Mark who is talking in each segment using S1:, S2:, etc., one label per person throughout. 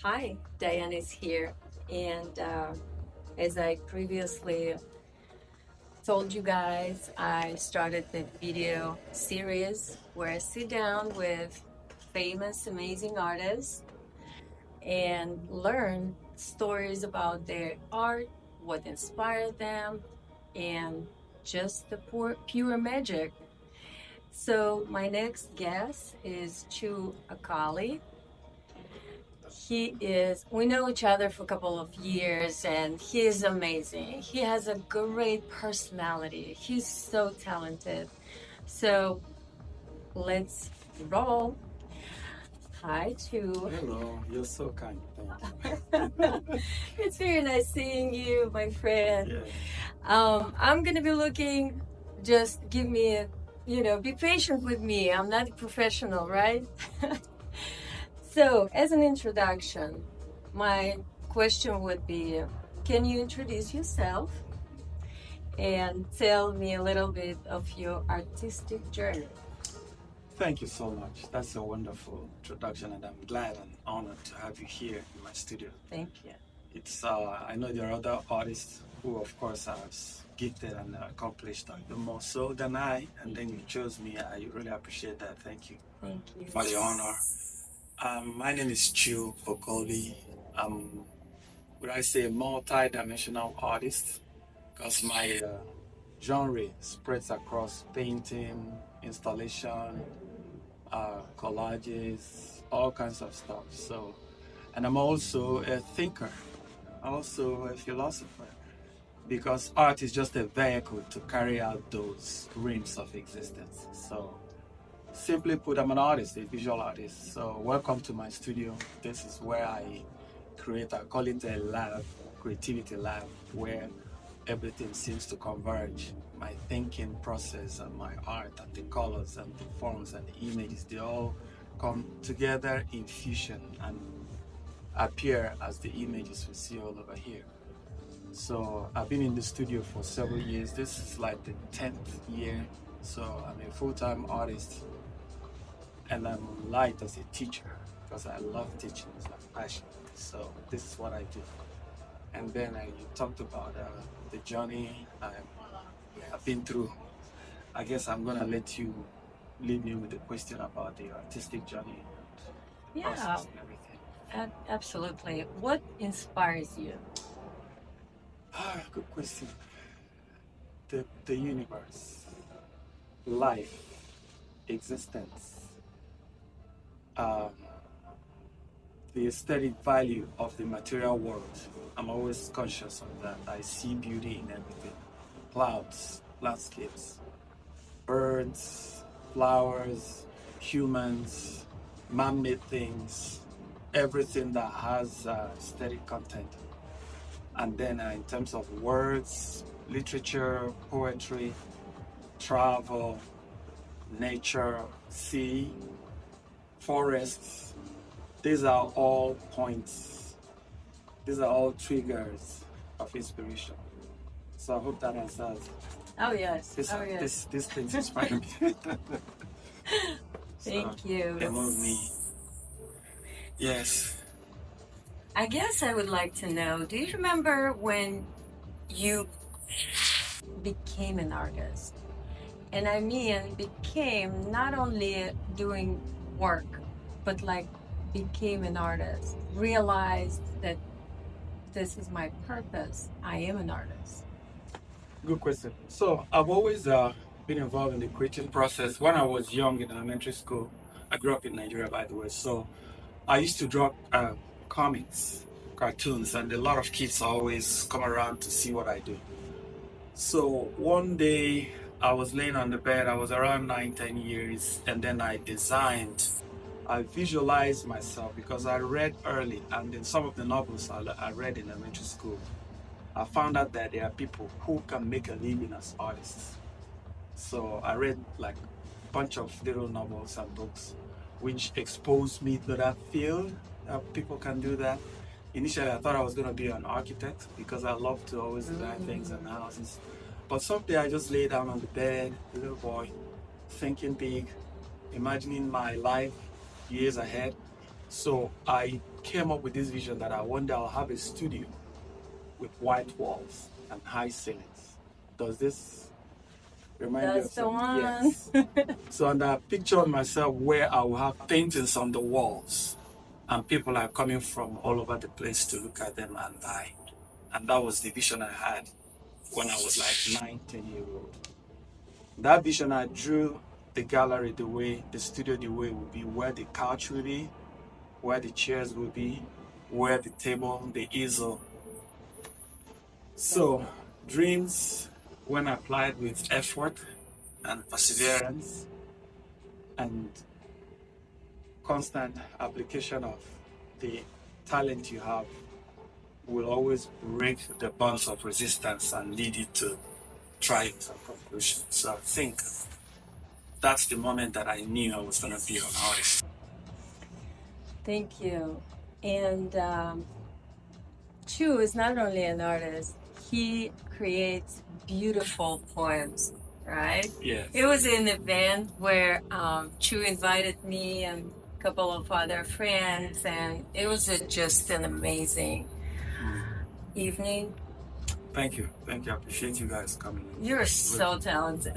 S1: Hi, Diane is here. And as I previously told you guys, I started the video series where I sit down with famous, amazing artists and learn stories about their art, what inspired them, and just the pure magic. So, my next guest is Chu Okoli. We know each other for a couple of years and he is amazing. He has a great personality. He's so talented. So let's roll. Hi, Chu.
S2: Hello, you're so kind. Thank you.
S1: It's very nice seeing you, my friend.
S2: Yeah.
S1: I'm going to be looking, just give me be patient with me. I'm not a professional, right? So, as an introduction, my question would be, can you introduce yourself and tell me a little bit of your artistic journey?
S2: Thank you so much. That's a wonderful introduction, and I'm glad and honored to have you here in my studio.
S1: Thank you.
S2: I know there are other artists who, of course, are gifted and accomplished the more so than I, and then you chose me. I really appreciate that. Thank you
S1: Thank you.
S2: for the honor. My name is Chu Okoli. I'm, would I say, a multi-dimensional artist because my genre spreads across painting, installation, collages, all kinds of stuff. So, and I'm also a thinker, also a philosopher, because art is just a vehicle to carry out those realms of existence. So, simply put, I'm an artist, a visual artist. So, welcome to my studio. This is where I create, I call it a lab, creativity lab, where everything seems to converge. My thinking process and my art and the colors and the forms and the images, they all come together in fusion and appear as the images we see all over here. So I've been in the studio for several years. This is like the 10th year. So I'm a full-time artist and I'm light as a teacher because I love teaching. It's my passion. So this is what I do. And then you talked about the journey I've been through. I guess I'm gonna let you leave me with a question about the artistic journey and the
S1: Yeah,
S2: process and everything.
S1: absolutely. What inspires you?
S2: Good question. The universe, life, existence, um, the aesthetic value of the material world. I'm always conscious of that. I see beauty in everything. Clouds, landscapes, birds, flowers, humans, man-made things, everything that has aesthetic content. And then in terms of words, literature, poetry, travel, nature, sea, forests, these are all points. These are all triggers of inspiration. So I hope that answers.
S1: Oh, yes.
S2: These things inspire me.
S1: Thank you.
S2: They move me. Yes.
S1: I guess I would like to know, do you remember when you became an artist? And I mean, became not only doing work, but like became an artist, realized that this is my purpose. I am an artist.
S2: Good question. So I've always been involved in the creative process. When I was young in elementary school, I grew up in Nigeria, by the way. So I used to draw comics, cartoons, and a lot of kids always come around to see what I do. So one day I was laying on the bed, I was around 9, 10 years, and then I visualized myself because I read early, and in some of the novels I read in elementary school, I found out that there are people who can make a living as artists. So I read like a bunch of little novels and books which exposed me to that field. People can do that. Initially, I thought I was going to be an architect because I love to always design things and houses. But someday I just lay down on the bed, a little boy, thinking big, imagining my life years ahead. So I came up with this vision that I one day I'll have a studio with white walls and high ceilings. Does this remind you
S1: That's
S2: of
S1: the
S2: something?
S1: one.
S2: Yes. So and I pictured myself where I will have paintings on the walls and people are coming from all over the place to look at them and buy. And that was the vision I had when I was like 19-year-old. That vision I drew the gallery the way, the studio the way it would be, where the couch will be, where the chairs will be, where the table, the easel. So dreams, when applied with effort and perseverance and constant application of the talent you have, will always break the bonds of resistance and lead you to triumph and conclusion. So I think that's the moment that I knew I was going to be an artist.
S1: Thank you. And Chu is not only an artist, he creates beautiful poems, right?
S2: Yes.
S1: It was an event where Chu invited me and a couple of other friends, and it was just an amazing evening.
S2: Thank you. Thank you. I appreciate you guys coming.
S1: You're so talented.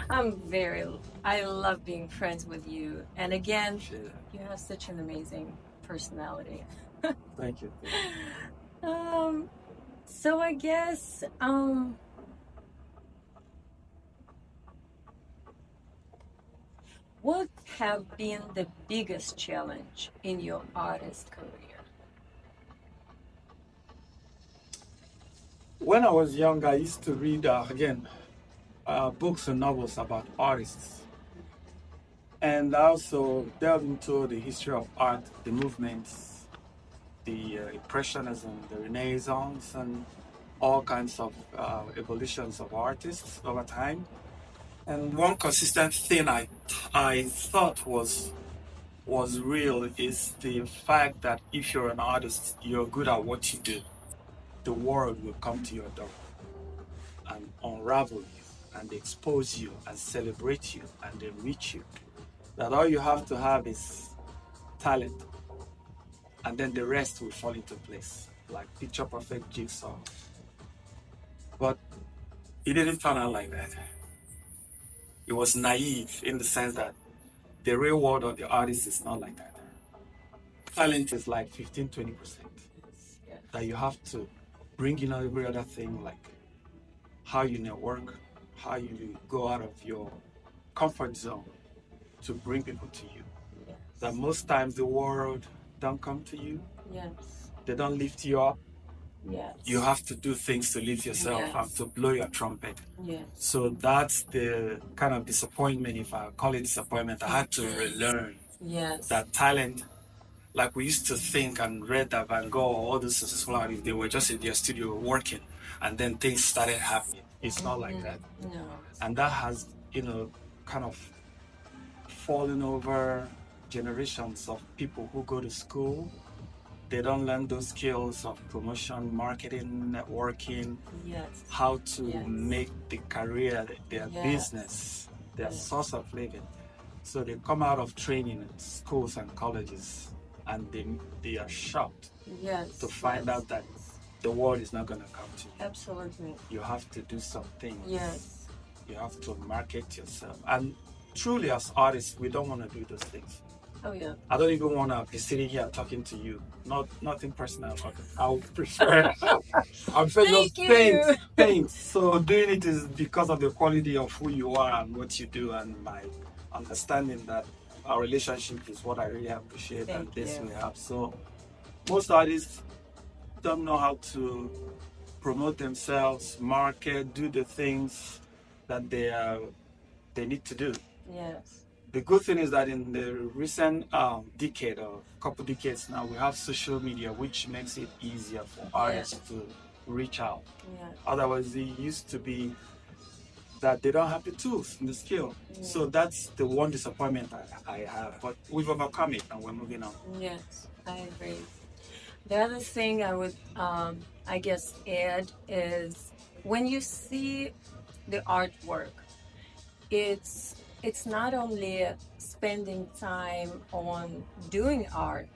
S1: I love being friends with you. And again, you have such an amazing personality.
S2: Thank you.
S1: So I guess, what have been the biggest challenge in your artist career?
S2: When I was young, I used to read, books and novels about artists. And I also delved into the history of art, the movements, the Impressionism, the Renaissance, and all kinds of evolutions of artists over time. And one consistent thing I thought was real is the fact that if you're an artist, you're good at what you do, the world will come to your door and unravel you and expose you and celebrate you and enrich you. That all you have to have is talent, and then the rest will fall into place, like picture perfect jigsaw. But it didn't turn out like that. It was naive in the sense that the real world of the artist is not like that. Talent is like 15-20%. That you have to bring in every other thing, like how you network, how you go out of your comfort zone to bring people to you.
S1: Yes.
S2: That most times the world don't come to you.
S1: Yes.
S2: They don't lift you up.
S1: Yes.
S2: You have to do things to lift yourself
S1: Yes.
S2: up, to blow your trumpet.
S1: Yes.
S2: So that's the kind of disappointment, if I call it disappointment. I had to relearn that talent. Like we used to think and read that Van Gogh, all those successful artists, they were just in their studio working, and then things started happening. It's not like that.
S1: No.
S2: And that has, kind of fallen over generations of people who go to school. They don't learn those skills of promotion, marketing, networking, how to make the career their business, their source of living. So they come out of training in schools and colleges, and they are shocked to find out that the world is not going to come to you.
S1: Absolutely.
S2: You have to do something.
S1: Yes.
S2: You have to market yourself. And truly, as artists, we don't want to do those things.
S1: Oh yeah.
S2: I don't even want to be sitting here talking to you. Nothing personal. I would prefer. I'm saying just paint. So doing it is because of the quality of who you are and what you do, and my understanding that our relationship is what I really appreciate, and this we have. So most artists don't know how to promote themselves, market, do the things that they need to do.
S1: Yes.
S2: The good thing is that in the recent decade or couple decades now, we have social media, which makes it easier for artists to reach out. Otherwise, it used to be that they don't have the tools and the skill. So that's the one disappointment I have. But we've overcome it and we're moving on.
S1: Yes, I agree. The other thing I would, I guess, add is when you see the artwork, it's it's not only spending time on doing art,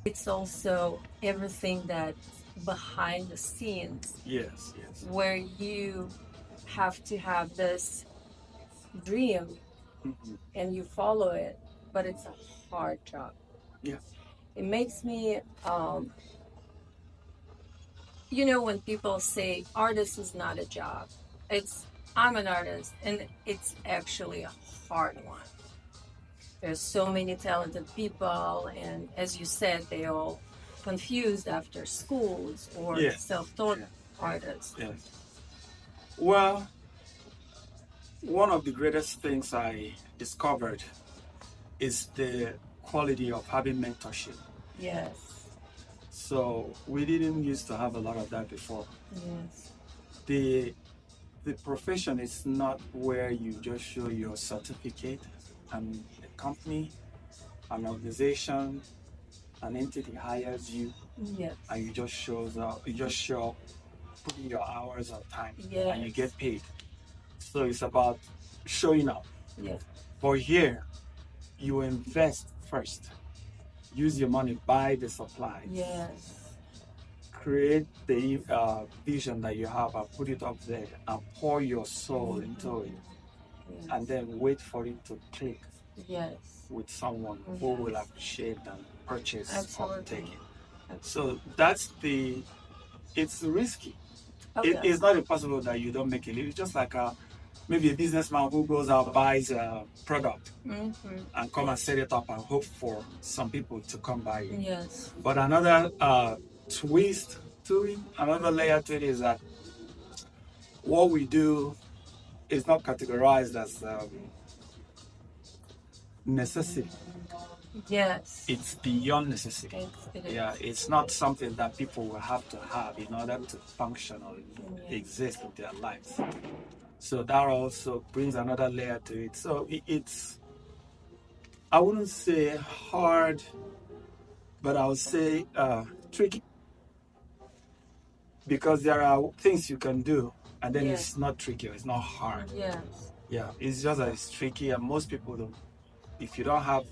S1: it's also everything that's behind the scenes,
S2: Yes, yes.
S1: where you have to have this dream
S2: Hmm.
S1: and you follow it, but it's a hard job.
S2: Yeah.
S1: It makes me, when people say artist is not a job, it's, I'm an artist, and it's actually a hard one. There's so many talented people, and as you said, they all confused after schools or
S2: Yes.
S1: self-taught
S2: Yeah.
S1: artists.
S2: Yes. Well, one of the greatest things I discovered is the quality of having mentorship.
S1: Yes,
S2: So we didn't used to have a lot of that before.
S1: yes,
S2: The the profession is not where you just show your certificate and a company, an organization, an entity hires you
S1: yes,
S2: and you just show up, put in your hours of time and you
S1: yes,
S2: get paid. So it's about showing up.
S1: yes,
S2: For here, you invest first. Use your money, buy the supplies,
S1: yes,
S2: create the vision that you have and put it up there and pour your soul into it and
S1: yes,
S2: then wait for it to click
S1: yes,
S2: with someone who will
S1: yes,
S2: appreciate and purchase or take
S1: absolutely.
S2: it. So
S1: Absolutely.
S2: it's risky.
S1: Oh,
S2: It's
S1: yes.
S2: not impossible that you don't make a living. It's just like maybe a businessman who goes out, buys a product and come and
S1: Yes.
S2: set it up and hope for some people to come buy it.
S1: Yes.
S2: But another twist to it, another layer to it is that what we do is not categorized as necessity.
S1: Yes.
S2: It's beyond necessity.
S1: It
S2: Yeah,
S1: is.
S2: it's not something that people will have to have in order to function or exist in their lives. So that also brings another layer to it. So it's, I wouldn't say hard, but I would say tricky because there are things you can do and then
S1: Yes.
S2: it's not tricky or it's not hard.
S1: Yes.
S2: Yeah, it's just that it's tricky and most people don't. If you don't have,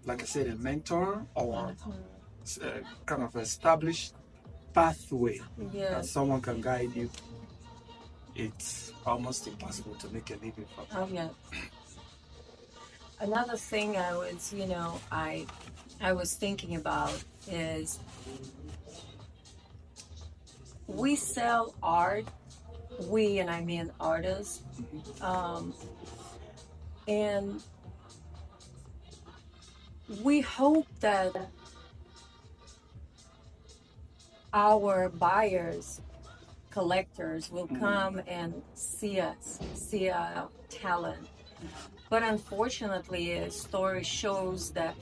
S2: like I said, a mentor or kind of established pathway that
S1: Yes.
S2: someone can guide you, it's almost impossible to make a living from it.
S1: Oh, yes. Another thing I was thinking about is we sell art, and I mean artists, and we hope that our buyers, collectors will come and see us, see our talent. But unfortunately, history shows that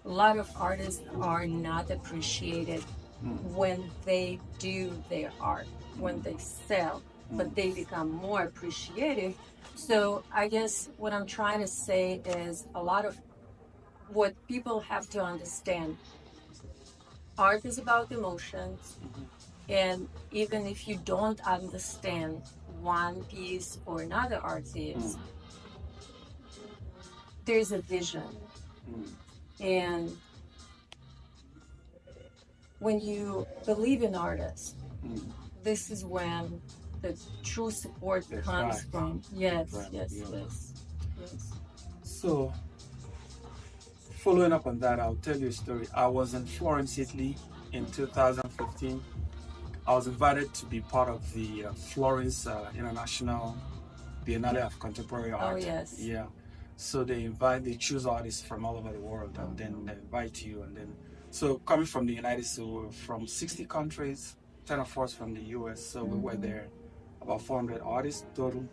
S1: a lot of artists are not appreciated when they do their art, when they sell, but they become more appreciated. So I guess what I'm trying to say is a lot of what people have to understand, art is about emotions. And even if you don't understand one piece or another art piece, there's a vision. And when you believe in artists, this is when the true support comes from. Yes, yes, yes, yes.
S2: So, following up on that, I'll tell you a story. I was in Florence, Italy in 2015. I was invited to be part of the Florence International Biennale of Contemporary Art.
S1: Oh, yes.
S2: Yeah. So they choose artists from all over the world and then they invite you. And then, so coming from the United States, we're from 60 countries, 10 of us from the US. So we were there, about 400 artists total.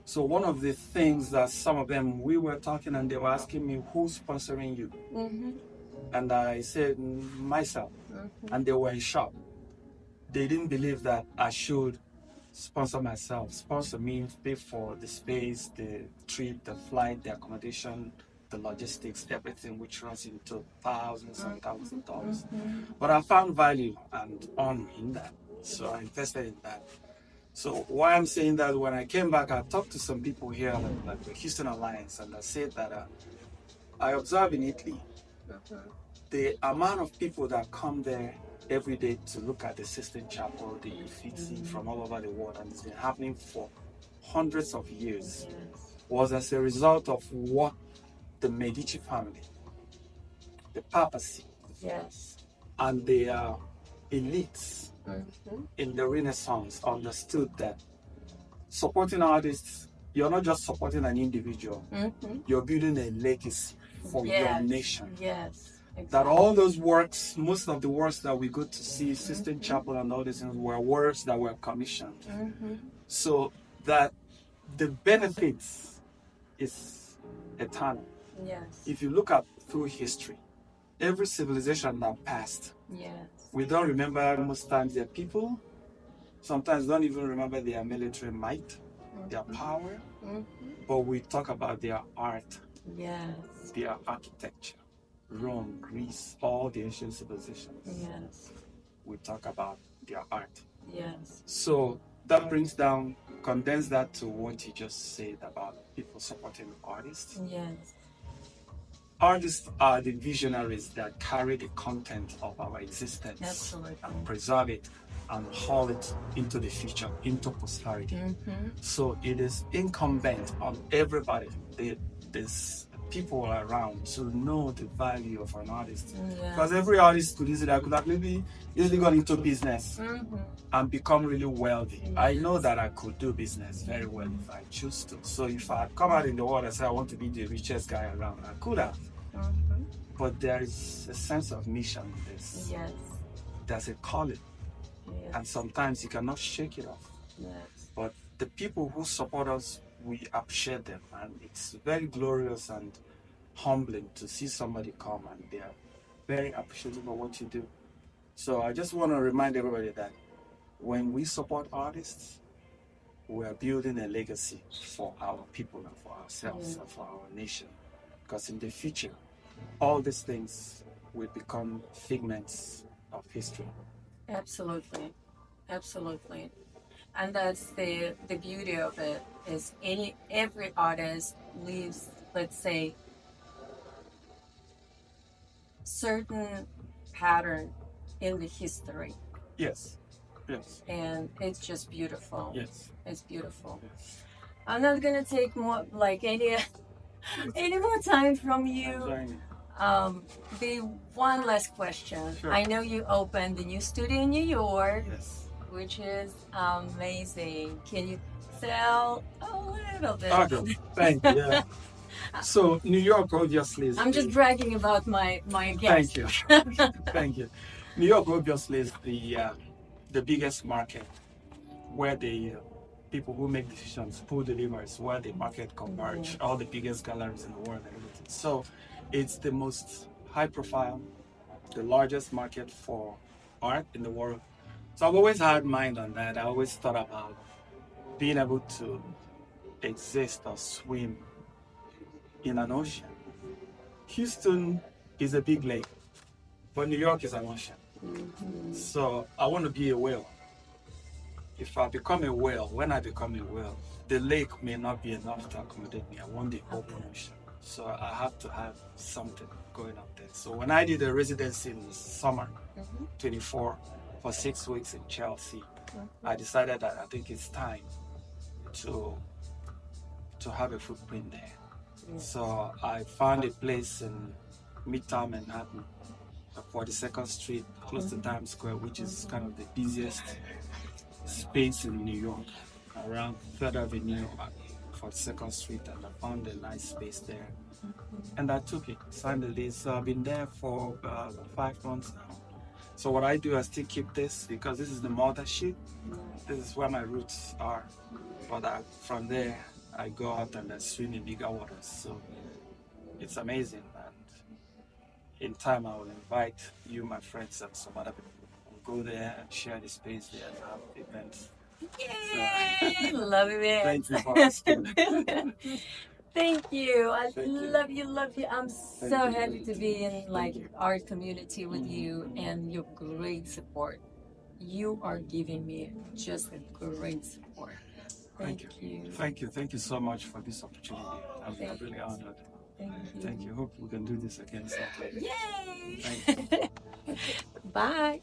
S2: So one of the things that some of them, we were talking and they were asking me, who's sponsoring you? And I said, myself. And they were in shock. They didn't believe that I should sponsor myself. Sponsor means pay for the space, the trip, the flight, the accommodation, the logistics, everything, which runs into thousands and thousands of dollars. But I found value and honor in that. So I invested in that. So why I'm saying that, when I came back, I talked to some people here, like the Houston Alliance, and I said that I observe in Italy the amount of people that come there every day to look at the Sistine Chapel, the Uffizi from all over the world, and it's been happening for hundreds of years, was as a result of what the Medici family, the papacy, and the elites in the Renaissance understood that supporting artists, you're not just supporting an individual, you're building a legacy for your nation. Exactly. That all those works, most of the works that we go to see, Sistine Chapel and all these things, were works that were commissioned. So that the benefits is eternal. If you look at through history, every civilization that passed, we don't remember most times their people, sometimes don't even remember their military might, their power, but we talk about their art, their architecture. Rome, Greece, all the ancient civilizations. We talk about their art. So that brings down, condense that to what you just said about people supporting artists. Artists are the visionaries that carry the content of our existence and preserve it and haul it into the future, into posterity. So it is incumbent on everybody, these people around, to know the value of an artist. Because every artist could have maybe easily gone into business and become really wealthy. I know that I could do business very well if I choose to. So if I come out in the world and say I want to be the richest guy around, I could have. But there is a sense of mission in this. There's a calling. And sometimes you cannot shake it off. But the people who support us, we appreciate them. And it's very glorious and humbling to see somebody come and they are very appreciative of what you do. So I just want to remind everybody that when we support artists, we are building a legacy for our people and for ourselves and for our nation. Because in the future, all these things will become figments of history. Absolutely.
S1: And that's the beauty of it, is every artist leaves, let's say, certain pattern in the history.
S2: Yes.
S1: And it's just beautiful.
S2: Yes.
S1: It's beautiful. Yes. I'm not gonna take more, like, any more time from you. The one last question. Sure. I know you opened the new studio in New York, which is amazing. Can you tell a little bit?
S2: Okay, thank you. Yeah. So New York obviously is.
S1: I'm just bragging about my guest.
S2: Thank you. Thank you. New York obviously is the biggest market, where the people who make decisions, who delivers, where the market converge, all the biggest galleries in the world and everything. So it's the most high profile, the largest market for art in the world. So I've always had mind on that. I always thought about being able to exist or swim in an ocean. Houston is a big lake, but New York is an ocean. So I want to be a whale. If I become a whale, when I become a whale, the lake may not be enough to accommodate me. I want the open ocean. So I have to have something going up there. So when I did a residency in the summer, 24, for 6 weeks in Chelsea, I decided that I think it's time to have a footprint there. So I found a place in Midtown Manhattan, 42nd Street, close to Times Square, which is kind of the busiest space in New York, around 3rd Avenue, 42nd Street, and I found a nice space there. And I took it, signed the lease. So I've been there for 5 months now. So what I do, I still keep this because this is the mothership. This is where my roots are. But from there, I go out and I swim in bigger waters. So it's amazing. And in time, I will invite you, my friends, and some other people. We'll go there and share the space there and have events.
S1: Yay! So, love it.
S2: Thank you for asking.
S1: Thank you. I love you. I'm so happy to be in art community with you and your great support. you are giving me just a great support. Thank you.
S2: Thank you so much for this opportunity. I'm really honored.
S1: Thank you.
S2: Hope we can do this again sometime.
S1: Yay!
S2: Thank you.
S1: Bye.